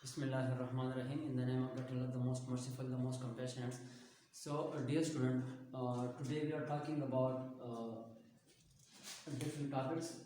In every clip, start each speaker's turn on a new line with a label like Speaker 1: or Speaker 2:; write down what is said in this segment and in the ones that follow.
Speaker 1: Bismillahirrahmanirrahim. In the name of Allah, the most merciful, the most compassionate. So, dear student, today we are talking about different topics.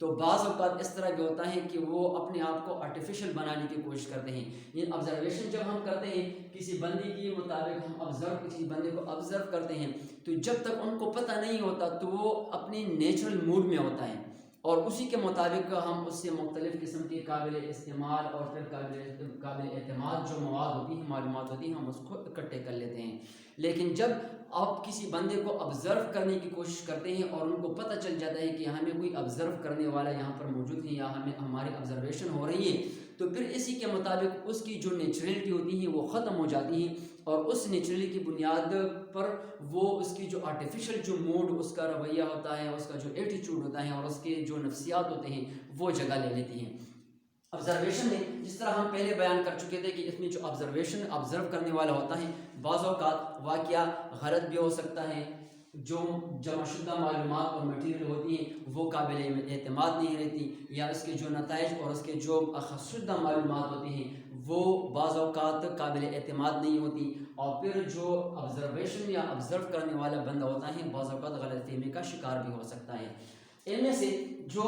Speaker 1: تو بعض اوقات اس طرح بھی ہوتا ہے کہ وہ اپنے آپ کو آرٹیفیشل بنانے کی کوشش کرتے ہیں. یہ آبزرویشن جب ہم کرتے ہیں کسی بندے کے مطابق ہم کسی بندے کو آبزرو کرتے ہیں تو جب تک ان کو پتہ نہیں ہوتا تو وہ اپنی نیچرل موڈ میں ہوتا ہے اور اسی کے مطابق ہم اس سے مختلف قسم کے قابل استعمال اور پھر قابل اعتماد جو مواد ہوتی ہیں معلومات ہوتی ہیں ہم اس کو اکٹھے کر لیتے ہیں. لیکن جب آپ کسی بندے کو آبزرو کرنے کی کوشش کرتے ہیں اور ان کو پتہ چل جاتا ہے کہ ہمیں کوئی آبزرو کرنے والا یہاں پر موجود ہے یا ہماری آبزرویشن ہو رہی ہے تو پھر اسی کے مطابق اس کی جو نیچرلٹی ہوتی ہیں وہ ختم ہو جاتی ہیں اور اس نیچرلی کی بنیاد پر وہ اس کی جو آرٹیفیشل جو موڈ اس کا رویہ ہوتا ہے اس کا جو ایٹیچیوڈ ہوتا ہے اور اس کے جو نفسیات ہوتے ہیں وہ جگہ لے لیتی ہیں. آبزرویشن میں جس طرح ہم پہلے بیان کر چکے تھے کہ اس میں جو آبزرو کرنے والا ہوتا ہے بعض اوقات واقعہ غلط بھی ہو سکتا ہے, جو جمع شدہ معلومات اور مٹیریل ہوتی ہیں وہ قابل اعتماد نہیں رہتی یا اس کے جو نتائج اور اس کے جو شدہ معلومات ہوتی ہیں وہ بعض اوقات قابل اعتماد نہیں ہوتی اور پھر جو آبزرویشن یا آبزرو کرنے والا بندہ ہوتا ہے بعض اوقات غلط فہمی کا شکار بھی ہو سکتا ہے. ان میں سے جو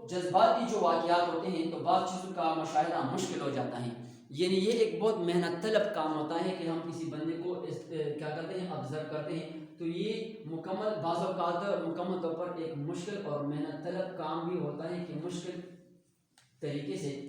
Speaker 1: جذباتی جو واقعات ہوتے ہیں تو بعض چیزوں کا مشاہدہ مشکل ہو جاتا ہے, یعنی یہ ایک بہت محنت طلب کام ہوتا ہے کہ ہم کسی بندے کو کیا کرتے ہیں آبزرو کرتے ہیں تو یہ بعض اوقات مکمل طور پر ایک مشکل اور محنت طلب کام بھی ہوتا ہے کہ مشکل طریقے سے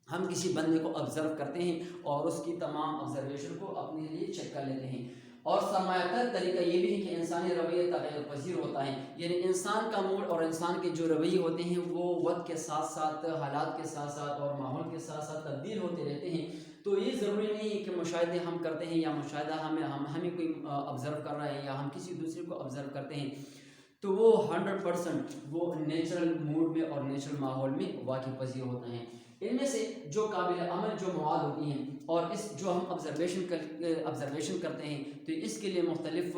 Speaker 1: ہم کسی بندے کو آبزرو کرتے ہیں اور اس کی تمام آبزرویشن کو اپنے لیے چیک کر لیتے ہیں. اور سرمایہ کار طریقہ یہ بھی ہے کہ انسانی رویہ تغیر پذیر ہوتا ہے, یعنی انسان کا موڈ اور انسان کے جو رویے ہوتے ہیں وہ وقت کے ساتھ ساتھ حالات کے ساتھ ساتھ اور ماحول کے ساتھ ساتھ تبدیل ہوتے رہتے ہیں. تو یہ ضروری نہیں ہے کہ مشاہدے ہم کرتے ہیں یا مشاہدہ ہمیں کوئی آبزرو کر رہا ہے یا ہم کسی دوسرے کو آبزرو کرتے ہیں تو وہ 100% وہ نیچرل موڈ میں اور نیچرل ماحول میں واقع پذیر ہوتا ہے. ان میں سے جو قابل عمل جو مواد ہوتی ہیں اور اس جو ہم آبزرویشن کرتے ہیں تو اس کے لیے مختلف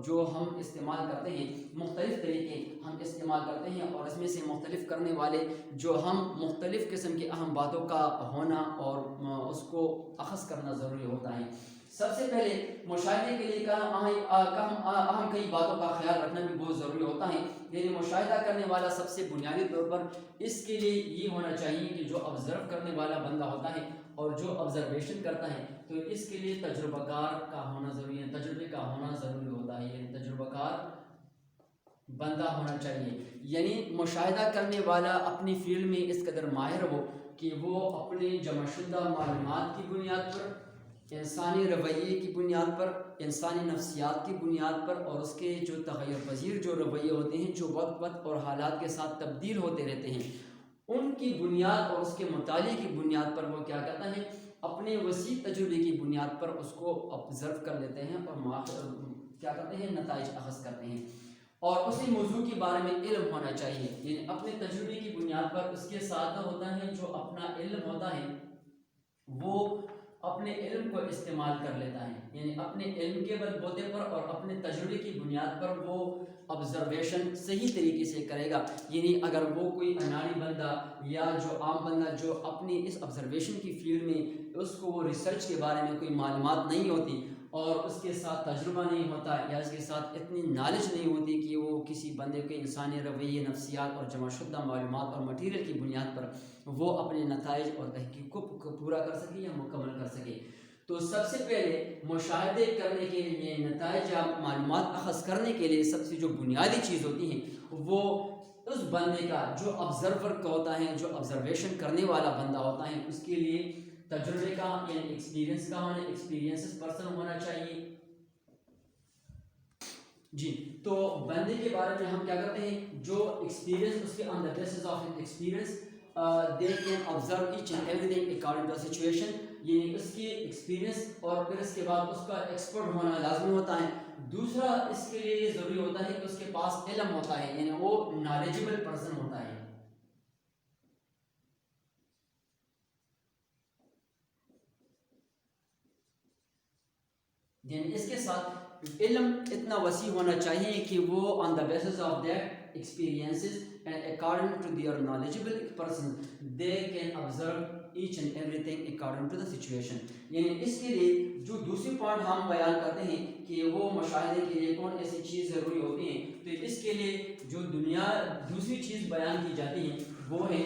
Speaker 1: جو ہم استعمال کرتے ہیں مختلف طریقے ہم استعمال کرتے ہیں اور اس میں سے مختلف کرنے والے جو ہم مختلف قسم کی اہم باتوں کا ہونا اور اس کو اخذ کرنا ضروری ہوتا ہے. سب سے پہلے مشاہدے کے لیے اہم کئی باتوں کا خیال رکھنا بھی بہت ضروری ہوتا ہے. یعنی مشاہدہ کرنے والا سب سے بنیادی طور پر اس کے لیے یہ ہونا چاہیے کہ جو آبزرو کرنے والا بندہ ہوتا ہے اور جو آبزرویشن کرتا ہے تو اس کے لیے تجربہ کار کا ہونا ضروری ہے, تجربے کا ہونا ضروری ہوتا ہے, یعنی تجربہ کار بندہ ہونا چاہیے. یعنی مشاہدہ کرنے والا اپنی فیلڈ میں اس قدر ماہر ہو کہ وہ اپنے جمع شدہ معلومات کی بنیاد پر, انسانی رویے کی بنیاد پر, انسانی نفسیات کی بنیاد پر اور اس کے جو تغیر پذیر جو رویے ہوتے ہیں جو وقت اور حالات کے ساتھ تبدیل ہوتے رہتے ہیں ان کی بنیاد اور اس کے مطالعے کی بنیاد پر وہ کیا کرتا ہے اپنے وسیع تجربے کی بنیاد پر اس کو آبزرو کر لیتے ہیں اور کیا کرتے ہیں نتائج اخذ کرتے ہیں. اور اسی موضوع کے بارے میں علم ہونا چاہیے, یعنی اپنے تجربے کی بنیاد پر اس کے ساتھ ہوتا ہے جو اپنا علم ہوتا ہے وہ اپنے علم کو استعمال کر لیتا ہے, یعنی اپنے علم کے بلبوتے پر اور اپنے تجربے کی بنیاد پر وہ آبزرویشن صحیح طریقے سے کرے گا. یعنی اگر وہ کوئی اناڑی بندہ یا جو عام بندہ جو اپنی اس آبزرویشن کی فیلڈ میں اس کو وہ ریسرچ کے بارے میں کوئی معلومات نہیں ہوتی اور اس کے ساتھ تجربہ نہیں ہوتا یا اس کے ساتھ اتنی نالج نہیں ہوتی کہ وہ کسی بندے کے انسانی رویے نفسیات اور جمع شدہ معلومات اور مٹیریل کی بنیاد پر وہ اپنے نتائج اور تحقیق کو پورا کر سکے یا مکمل کر سکے. تو سب سے پہلے مشاہدے کرنے کے لیے نتائج یا معلومات اخذ کرنے کے لیے سب سے جو بنیادی چیز ہوتی ہیں وہ اس بندے کا جو آبزرور کا ہوتا ہے, جو آبزرویشن کرنے والا بندہ ہوتا ہے اس کے لیے تجربے کا یعنی ایکسپیرینس کا ہونا, ایکسپیرینس پرسن ہونا چاہیے. جی تو بندے کے بارے میں ہم کیا کرتے ہیں جو ایکسپیرینس اس کے اندر basis of experience they can observe each and everything according to the situation, یعنی اس کی ایکسپیرینس اور پھر اس کے بعد اس کا ایکسپرٹ ہونا لازمی ہوتا ہے. دوسرا اس کے لیے یہ ضروری ہوتا ہے کہ اس کے پاس علم ہوتا ہے, یعنی وہ نالجبل پرسن ہوتا ہے. یعنی اس کے ساتھ علم اتنا وسیع ہونا چاہیے کہ وہ on the basis of their experiences and according to their knowledgeable person they can observe each and everything according to the situation. یعنی اس کے لیے جو دوسری پوائنٹ ہم بیان کرتے ہیں کہ وہ مشاہدے کے لیے کون ایسی چیز ضروری ہوتی ہیں تو اس کے لیے جو دوسری چیز بیان کی جاتی ہے وہ ہے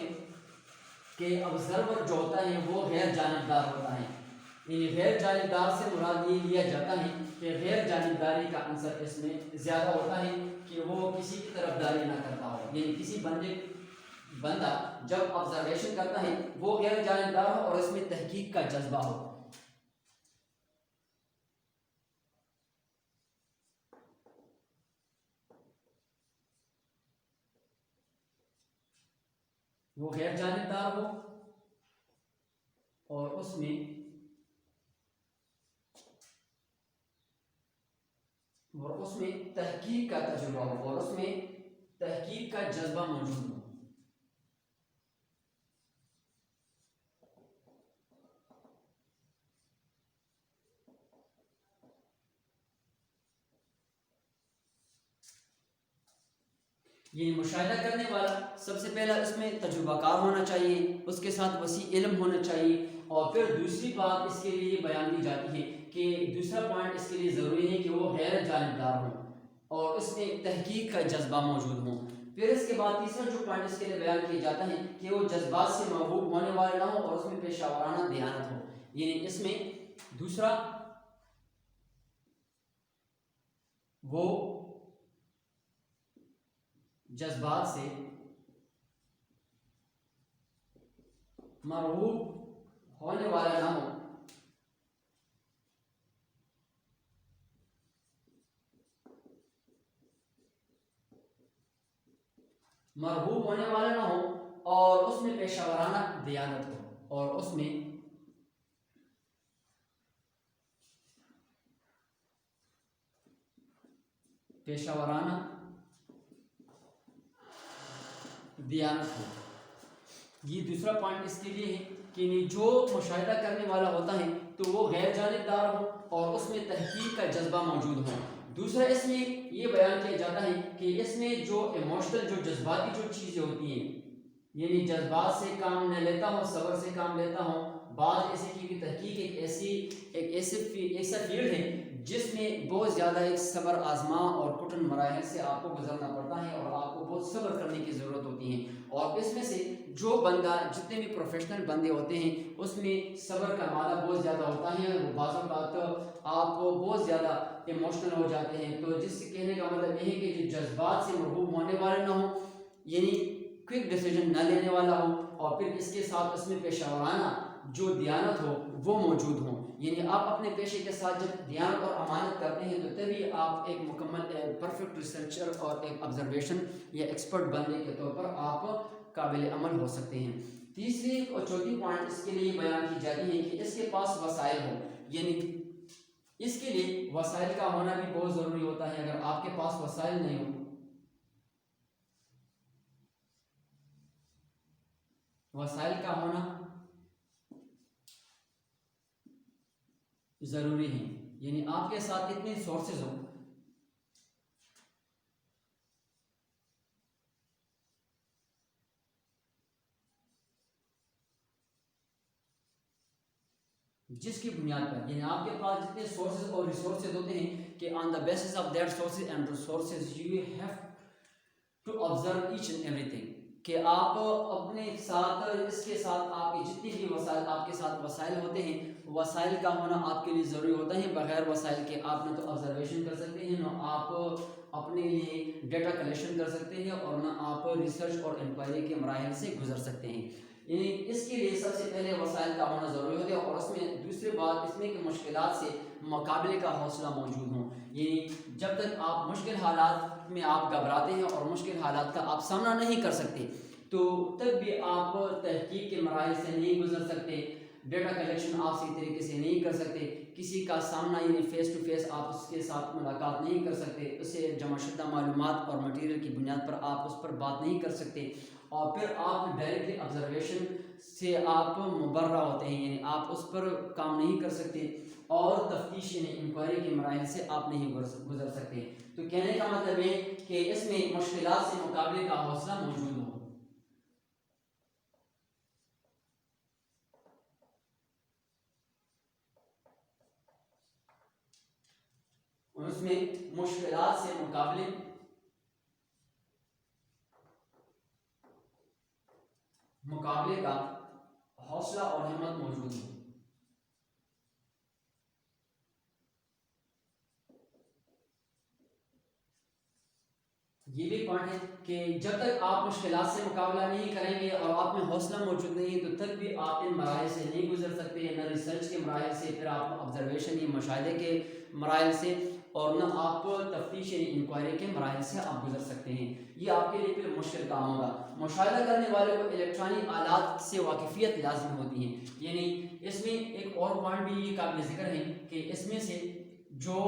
Speaker 1: کہ آبزرور جو ہوتا ہے وہ غیر جانبدار ہوتا ہے. یعنی غیر جانبدار سے مراد یہ لیا جاتا ہے کہ غیر جانبداری کا عنصر اس میں زیادہ ہوتا ہے کہ وہ کسی کی طرفداری نہ کرتا ہو. یعنی کسی بندہ جب آبزرویشن کرتا ہے وہ غیر جانبدار ہو اور اس میں تحقیق کا جذبہ ہو. وہ غیر جانبدار ہو اور اس میں تحقیق کا تجربہ ہو اور اس میں تحقیق کا جذبہ موجود ہو. یہ مشاہدہ کرنے والا سب سے پہلا اس میں تجربہ کار ہونا چاہیے، اس کے ساتھ وسیع علم ہونا چاہیے. اور پھر دوسری بات اس کے لیے یہ بیان کی جاتی ہے کہ دوسرا پوائنٹ اس کے لیے ضروری ہے کہ وہ غیر جانبدار ہوں اور اس میں تحقیق کا جذبہ موجود ہوں. پھر اس کے بعد تیسرا جو پوائنٹ اس کے لیے بیان کیا جاتا ہے کہ وہ جذبات سے محبوب ہونے والے نہ ہوں اور اس میں پیشہ ورانہ دیانت ہو. یعنی اس میں دوسرا وہ جذبات سے مرغوب ہونے والا نہ ہو اور اس میں پیشہ ورانہ دیانت ہو اور اس میں پیشہ ورانہ دیانت ہو. یہ دوسرا پوائنٹ اس کے لیے ہے کہ جو مشاہدہ کرنے والا ہوتا ہے تو وہ غیر جانبدار ہو اور اس میں تحقیق کا جذبہ موجود ہو. دوسرا اس میں یہ بیان کیا جاتا ہے کہ اس میں جو ایموشنل جو جذباتی جو چیزیں ہوتی ہیں یعنی جذبات سے کام نہ لیتا ہوں، صبر سے کام لیتا ہوں. بعض ایسے کی تحقیق ایک ایسا فیلڈ ہے جس میں بہت زیادہ ایک صبر آزما اور کٹن مراحل سے آپ کو گزرنا پڑتا ہے اور آپ کو بہت صبر کرنے کی ضرورت ہوتی ہے. اور اس میں سے جو بندہ جتنے بھی پروفیشنل بندے ہوتے ہیں اس میں صبر کا مادہ بہت زیادہ ہوتا ہے. وہ بعض اوقات آپ بہت زیادہ ایموشنل ہو جاتے ہیں. تو جس سے کہنے کا مطلب یہ ہے کہ جو جذبات سے مرغوب ہونے والے نہ ہوں، یعنی کوئک ڈیسیجن نہ لینے والا ہو، اور پھر اس کے ساتھ اس میں پیشہ ورانہ جو دیانت ہو وہ موجود ہوں. یعنی آپ اپنے پیشے کے ساتھ جب دیانت اور امانت کرتے ہیں تو تبھی آپ ایک مکمل پرفیکٹ ریسرچر اور ایک آبزرویشن یا ایکسپرٹ بننے کے طور پر آپ قابل عمل ہو سکتے ہیں. تیسری اور چوتھی پوائنٹ اس کے لیے بیان کی جاتی ہے کہ اس کے پاس وسائل ہو. یعنی اس کے لیے وسائل کا ہونا بھی بہت ضروری ہوتا ہے. اگر آپ کے پاس وسائل نہیں ہو، وسائل کا ہونا ضروری ہے. یعنی آپ کے ساتھ اتنے سورسز ہوں جس کی بنیاد پر، یعنی آپ کے پاس جتنے سورسز اور ریسورسز ہوتے ہیں کہ on the basis of that sources and resources you have to observe each and ایوری تھنگ، کہ آپ اپنے ساتھ اس کے ساتھ آپ کی جتنی بھی وسائل آپ کے ساتھ وسائل ہوتے ہیں، وسائل کا ہونا آپ کے لیے ضروری ہوتا ہے. بغیر وسائل کے آپ نہ تو آبزرویشن کر سکتے ہیں، نہ آپ اپنے لیے ڈیٹا کلیکشن کر سکتے ہیں، اور نہ آپ ریسرچ اور انکوائری کے مراحل سے گزر سکتے ہیں. یعنی اس کے لیے سب سے پہلے وسائل کا ہونا ضروری ہوتا ہے. اور اس میں دوسری بات اس میں کہ مشکلات سے مقابلے کا حوصلہ موجود ہوں. یعنی جب تک آپ مشکل حالات میں آپ گھبراتے ہیں اور مشکل حالات کا آپ سامنا نہیں کر سکتے تو تب بھی آپ تحقیق کے مراحل سے نہیں گزر سکتے، ڈیٹا کلیکشن آپ صحیح طریقے سے نہیں کر سکتے، کسی کا سامنا یعنی فیس ٹو فیس آپ اس کے ساتھ ملاقات نہیں کر سکتے، اسے جمع شدہ معلومات اور مٹیریل کی بنیاد پر آپ اس پر بات نہیں کر سکتے. اور پھر آپ ڈائریکٹلی آبزرویشن سے آپ مبرہ ہوتے ہیں، یعنی آپ اس پر کام نہیں کر سکتے، اور تفتیش یعنی انکوائری کے مراحل سے آپ نہیں گزر سکتے. تو کہنے کا مطلب ہے کہ اس میں مشکلات سے مقابلے کا حوصلہ موجود ہو. اس میں مشکلات سے مقابلے مقابلے کا حوصلہ اور ہمت موجود ہو۔ یہ بھی پوائنٹ ہے کہ جب تک آپ مشکلات سے مقابلہ نہیں کریں گے اور آپ میں حوصلہ موجود نہیں ہے تو تب بھی آپ ان مراحل سے نہیں گزر سکتے، نہ ریسرچ کے مراحل سے، پھر آپ آبزرویشن یا مشاہدے کے مراحل سے، اور نہ آپ تفتیش یا انکوائری کے مراحل سے آپ گزر سکتے ہیں۔ یہ آپ کے لیے پھر مشکل کام ہوگا۔ مشاہدہ کرنے والے کو الیکٹرانک آلات سے واقفیت لازم ہوتی ہے، یعنی اس میں ایک اور پوائنٹ بھی یہ قابل ذکر ہے کہ اس میں سے جو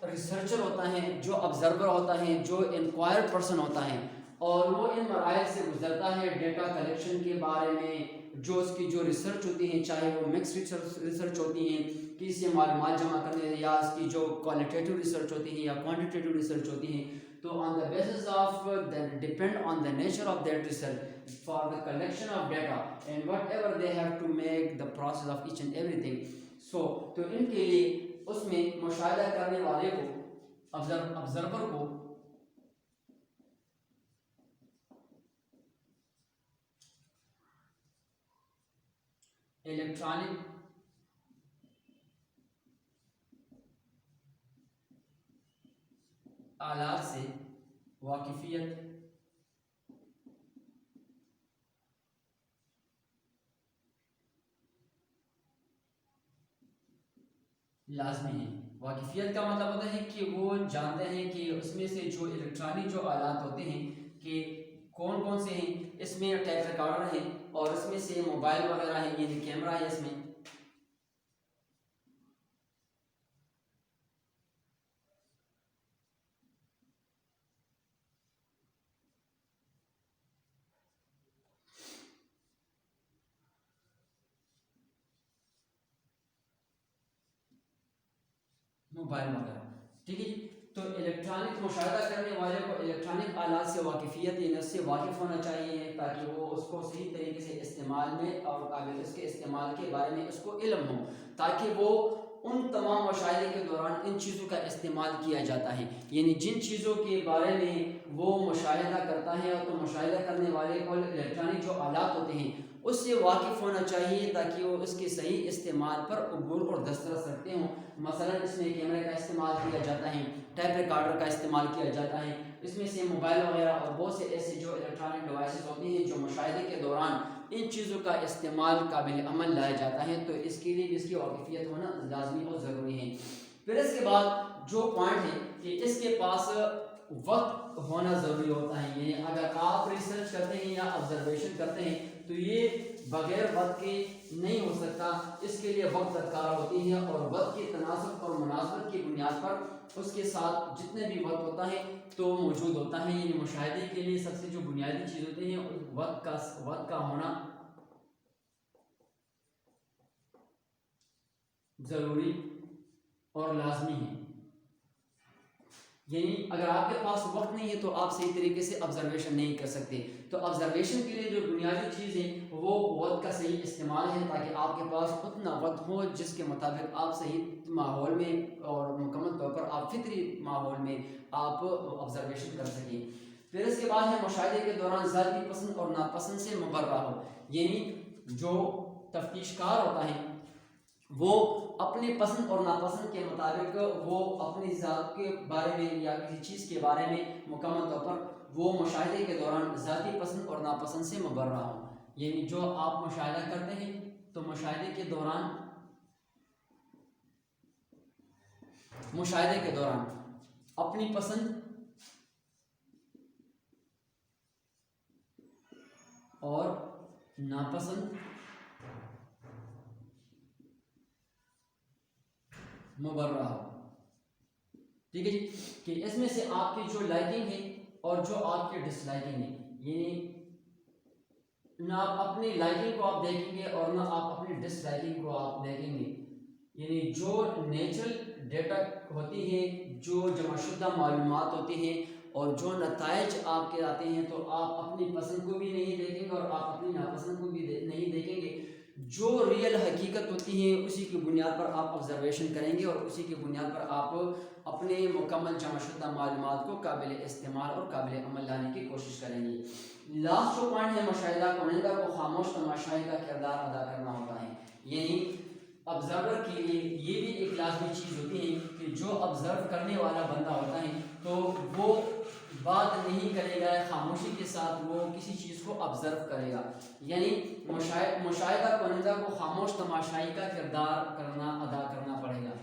Speaker 1: ریسرچر ہوتا ہے، جو آبزرور ہوتا ہے، جو انکوائر پرسن ہوتا ہے، اور وہ ان مراحل سے گزرتا ہے ڈیٹا کلیکشن کے بارے میں، جو اس کی جو ریسرچ ہوتی ہیں، چاہے وہ مکس ریسرچ ہوتی ہیں کسی سے معلومات جمع کرنے، یا اس کی جو کوالٹیٹیو ریسرچ ہوتی ہیں یا کوانٹیٹیو ریسرچ ہوتی ہیں، تو on the basis of depend on the nature of that research for the collection of data and whatever they have to make the process of each and ایوری تھنگ، so تو ان کے لیے اس میں مشاہدہ کرنے والے کو، آبزرور کو الیکٹرانک آلات سے واقفیت لازمی ہے۔ واقفیت کا مطلب ہوتا ہے کہ وہ جانتے ہیں کہ اس میں سے جو الیکٹرانک جو آلات ہوتے ہیں کہ کون کون سے ہیں، اس میں ٹیپ ریکارڈر ہے، اور اس میں سے موبائل وغیرہ ہے، یعنی کیمرہ ہے اس میں، موبائل وغیرہ، ٹھیک ہے جی۔ تو الیکٹرانک مشاہدہ کرنے والے کو الیکٹرانک آلات سے واقفیت یعنی اس سے واقف ہونا چاہیے، تاکہ وہ اس کو صحیح طریقے سے استعمال میں اور قابل اس کے استعمال کے بارے میں اس کو علم ہو، تاکہ وہ ان تمام مشاہدے کے دوران ان چیزوں کا استعمال کیا جاتا ہے، یعنی جن چیزوں کے بارے میں وہ مشاہدہ کرتا ہے، تو مشاہدہ کرنے والے کو الیکٹرانک جو آلات ہوتے ہیں اس سے واقف ہونا چاہیے، تاکہ وہ اس کے صحیح استعمال پر عبور اور دسترس رکھتے ہوں۔ مثلا اس میں کیمرے کا استعمال کیا جاتا ہے، ٹیپ ریکارڈر کا استعمال کیا جاتا ہے، اس میں سے موبائل وغیرہ اور بہت سے ایسے جو الیکٹرانک ڈیوائسز ہوتے ہیں جو مشاہدے کے دوران ان چیزوں کا استعمال قابل عمل لایا جاتا ہے، تو اس کے لیے اس کی واقفیت ہونا لازمی اور ضروری ہے۔ پھر اس کے بعد جو پوائنٹ ہے کہ اس کے پاس وقت ہونا ضروری ہوتا ہے، یعنی اگر آپ ریسرچ کرتے ہیں یا آبزرویشن کرتے ہیں تو یہ بغیر وقت کے نہیں ہو سکتا، اس کے لیے وقت درکار ہوتی ہے، اور وقت کی تناسب اور مناسبت کی بنیاد پر اس کے ساتھ جتنے بھی وقت ہوتا ہے تو موجود ہوتا ہے، یعنی مشاہدے کے لیے سب سے جو بنیادی چیز ہوتی ہے وقت کا ہونا ضروری اور لازمی ہے۔ یعنی اگر آپ کے پاس وقت نہیں ہے تو آپ صحیح طریقے سے آبزرویشن نہیں کر سکتے، تو آبزرویشن کے لیے جو بنیادی چیز ہے وہ وقت کا صحیح استعمال ہے، تاکہ آپ کے پاس اتنا وقت ہو جس کے مطابق آپ صحیح ماحول میں اور مکمل طور پر آپ فطری ماحول میں آپ آبزرویشن کر سکیں۔ پھر اس کے بعد ہے مشاہدے کے دوران ذاتی پسند اور ناپسند سے مبرہ ہو، یعنی جو تفتیش کار ہوتا ہے وہ اپنے پسند اور ناپسند کے مطابق وہ اپنی ذات کے بارے میں یا کسی چیز کے بارے میں مکمل طور پر وہ مشاہدے کے دوران ذاتی پسند اور ناپسند سے مبرہ ہو، یعنی جو آپ مشاہدہ کرتے ہیں تو مشاہدے کے دوران اپنی پسند اور ناپسند مبرہ ہو، ٹھیک ہے جی، کہ اس میں سے آپ کی جو لائکنگ ہے اور جو آپ کے ڈس لائکنگ ہے، یعنی نہ آپ اپنی لائکنگ کو آپ دیکھیں گے اور نہ آپ اپنی ڈس لائکنگ کو آپ دیکھیں گے، یعنی جو نیچرل ڈیٹا ہوتی ہے، جو جمع شدہ معلومات ہوتی ہیں اور جو نتائج آپ کے آتے ہیں، تو آپ اپنی پسند کو بھی نہیں دیکھیں گے اور آپ اپنی ناپسند کو بھی نہیں دیکھیں گے، جو ریئل حقیقت ہوتی ہے اسی کی بنیاد پر آپ آبزرویشن کریں گے، اور اسی کی بنیاد پر آپ اپنے مکمل جمع شدہ معلومات کو قابل استعمال اور قابل عمل لانے کی کوشش کریں گے۔ لاسٹ جو پوائنٹ ہے مشاہدہ کنندہ کو خاموش تماشائی کا کردار ادا کرنا ہوتا ہے. یعنی آبزرور کے لیے یہ بھی ایک لازمی چیز ہوتی ہے کہ جو آبزرو کرنے والا بندہ ہوتا ہے تو وہ بات نہیں کرے گا, خاموشی کے ساتھ وہ کسی چیز کو آبزرو کرے گا. یعنی مشاہدہ کنندہ کو خاموش تماشائی کا کردار ادا کرنا پڑے گا.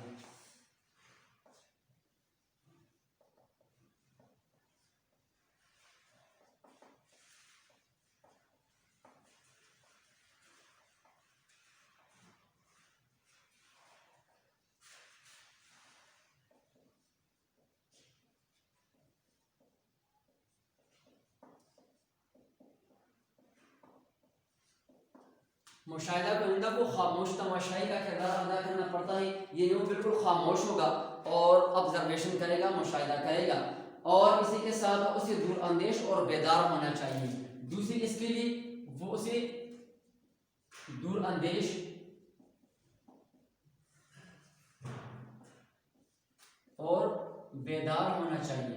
Speaker 1: مشاہدہ کنندہ کو خاموش تماشائی کا کردار ادا کرنا پڑتا ہے. یہ وہ بالکل خاموش ہوگا اور آبزرویشن کرے گا, مشاہدہ کرے گا, اور اسی کے ساتھ اسے دور اندیش اور بیدار ہونا چاہیے. دوسری اس کے لیے وہ اسے دور اندیش اور بیدار ہونا چاہیے.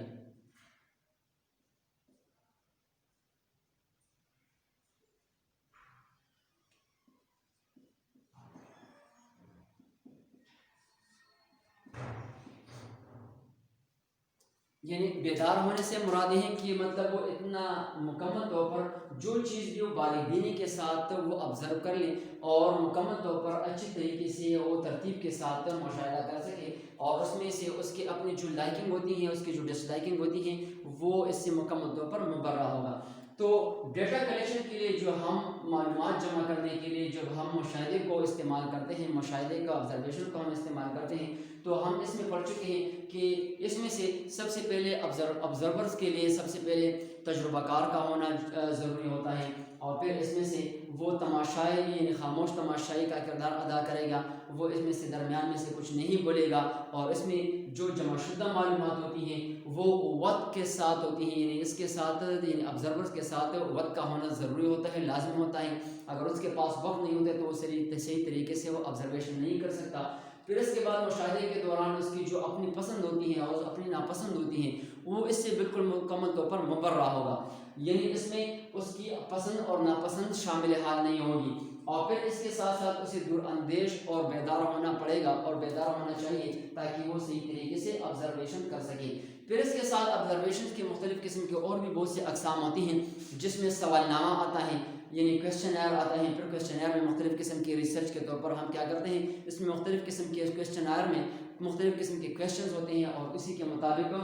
Speaker 1: یعنی بیدار ہونے سے مراد ہے کہ مطلب وہ اتنا مکمل طور پر جو چیز بھی وہ بالغبینی کے ساتھ وہ آبزرو کر لے اور مکمل طور پر اچھی طریقے سے وہ ترتیب کے ساتھ مشاہدہ کر سکے, اور اس میں سے اس کے اپنی جو لائکنگ ہوتی ہیں, اس کی جو ڈس لائکنگ ہوتی ہیں, وہ اس سے مکمل طور پر مبرہ ہوگا. تو ڈیٹا کلیکشن کے لیے جو ہم معلومات جمع کرنے کے لیے جب ہم مشاہدے کو استعمال کرتے ہیں, مشاہدے کا آبزرویشن کو ہم استعمال کرتے ہیں, تو ہم اس میں پڑھ چکے ہیں کہ اس میں سے سب سے پہلے آبزرورز کے لیے سب سے پہلے تجربہ کار کا ہونا ضروری ہوتا ہے, اور پھر اس میں سے وہ تماشائی یعنی خاموش تماشائی کا کردار ادا کرے گا. وہ اس میں سے درمیان میں سے کچھ نہیں بولے گا, اور اس میں جو جمع شدہ معلومات ہوتی ہیں وہ وقت کے ساتھ ہوتی ہیں. یعنی اس کے ساتھ یعنی آبزرورز کے ساتھ وقت کا ہونا ضروری ہوتا ہے, لازم ہوتا ہے. اگر اس کے پاس وقت نہیں ہوتا تو وہ صحیح طریقے سے وہ آبزرویشن نہیں کر سکتا. پھر اس کے بعد مشاہدے کے دوران اس کی جو اپنی پسند ہوتی ہیں اور اپنی ناپسند ہوتی ہیں وہ اس سے بالکل مکمل طور پر مبرہ ہوگا. یعنی اس میں اس کی پسند اور ناپسند شامل حال نہیں ہوگی. اور پھر اس کے ساتھ ساتھ اسے دور اندیش اور بیدار ہونا پڑے گا اور بیدار ہونا چاہیے تاکہ وہ صحیح طریقے سے آبزرویشن کر سکے. پھر اس کے ساتھ آبزرویشن کی مختلف قسم کے اور بھی بہت سے اقسام ہوتی ہیں, جس میں سوال نامہ آتا ہے, یعنی کویسچنائر آتا ہے. پھر کویسچنائر میں مختلف قسم کی ریسرچ کے طور پر ہم کیا کرتے ہیں, اس میں مختلف قسم کے کویسچنائر میں مختلف قسم کے کویسچنز ہوتے ہیں, اور اسی کے مطابق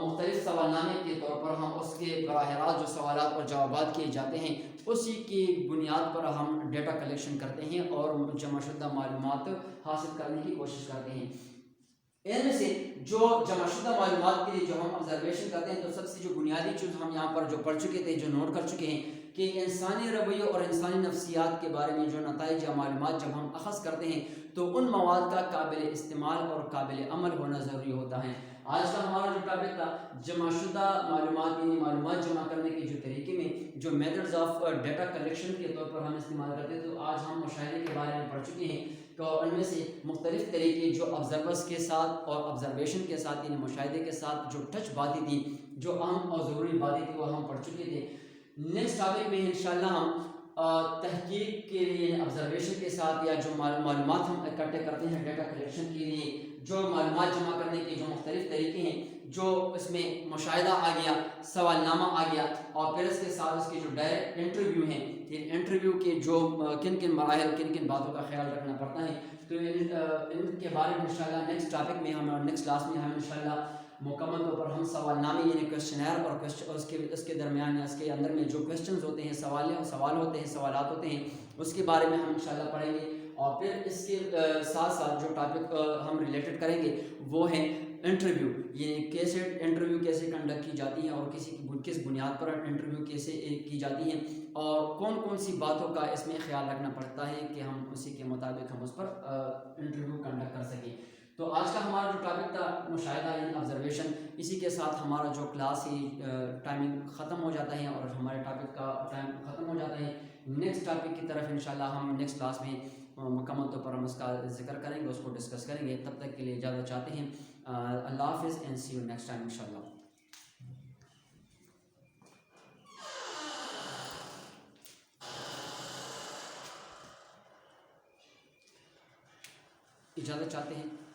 Speaker 1: مختلف سوال نامے کے طور پر ہم اس کے براہ راست جو سوالات اور جوابات کیے جاتے ہیں اسی کی بنیاد پر ہم ڈیٹا کلیکشن کرتے ہیں اور جمع شدہ معلومات حاصل کرنے کی کوشش کرتے ہیں. ان میں سے جو جمع شدہ معلومات کے لیے جو ہم آبزرویشن کرتے ہیں, تو سب سے جو بنیادی چیز ہم یہاں پر جو پڑھ چکے تھے, جو نوٹ کر چکے ہیں کہ انسانی رویوں اور انسانی نفسیات کے بارے میں جو نتائج یا معلومات جب ہم اخذ کرتے ہیں تو ان مواد کا قابل استعمال اور قابل عمل ہونا ضروری ہوتا ہے. آج کا ہمارا جو ٹاپک تھا جمع شدہ معلومات, یعنی معلومات جمع کرنے کے جو طریقے میں جو میتھڈز آف ڈیٹا کلیکشن کے طور پر ہم استعمال کرتے ہیں, تو آج ہم مشاہدے کے بارے میں پڑھ چکے ہیں. تو ان میں سے مختلف طریقے جو آبزرورز کے ساتھ اور آبزرویشن کے ساتھ یعنی مشاہدے کے ساتھ جو ٹچ باتیں تھیں, جو اہم اور ضروری باتیں تھیں, وہ ہم پڑھ چکے تھے. نیکسٹ ٹاپک میں انشاءاللہ ہم تحقیق کے لیے آبزرویشن کے ساتھ یا جو معلومات ہم اکٹھے کرتے ہیں ڈیٹا کلیکشن کے لیے, جو معلومات جمع کرنے کے جو مختلف طریقے ہیں, جو اس میں مشاہدہ آ گیا, سوال نامہ آ گیا, اور پھر اس کے ساتھ اس کے جو ڈائریکٹ انٹرویو ہیں, انٹرویو کے جو کن کن مراحل کن کن باتوں کا خیال رکھنا پڑتا ہے, تو ان کے بارے میں انشاءاللہ نیکسٹ ٹاپک میں ہم اور نیکسٹ کلاس میں ہم انشاءاللہ مکمل طور پر ہم سوال نامے یعنی کویسچنائر اور اس کے درمیان یا اس کے اندر میں جو کویسچنز ہوتے ہیں, سوال ہوتے ہیں, سوالات ہوتے ہیں, اس کے بارے میں ہم انشاءاللہ پڑھیں گے. اور پھر اس کے ساتھ ساتھ جو ٹاپک ہم ریلیٹڈ کریں گے وہ ہیں انٹرویو, یعنی کیسے انٹرویو کیسے کنڈکٹ کی جاتی ہیں اور کس بنیاد پر انٹرویو کیسے کی جاتی ہیں, اور کون کون سی باتوں کا اس میں خیال رکھنا پڑتا ہے کہ ہم اسی کے مطابق ہم اس پر انٹرویو کنڈکٹ کر سکیں. تو آج کا ہمارا جو ٹاپک تھا مشاہدہ یعنی آبزرویشن, اسی کے ساتھ ہمارا جو کلاس ہی ٹائمنگ ختم ہو جاتا ہے اور ہمارے ٹاپک کا ٹائم ختم ہو جاتا ہے. نیکسٹ ٹاپک کی طرف انشاءاللہ ہم نیکسٹ کلاس میں مکمل طور پر ہم اس کا ذکر کریں گے, اس کو ڈسکس کریں گے. تب تک کے لیے اجازت چاہتے ہیں. اللہ حافظ and see you next time انشاءاللہ. اجازت چاہتے ہیں.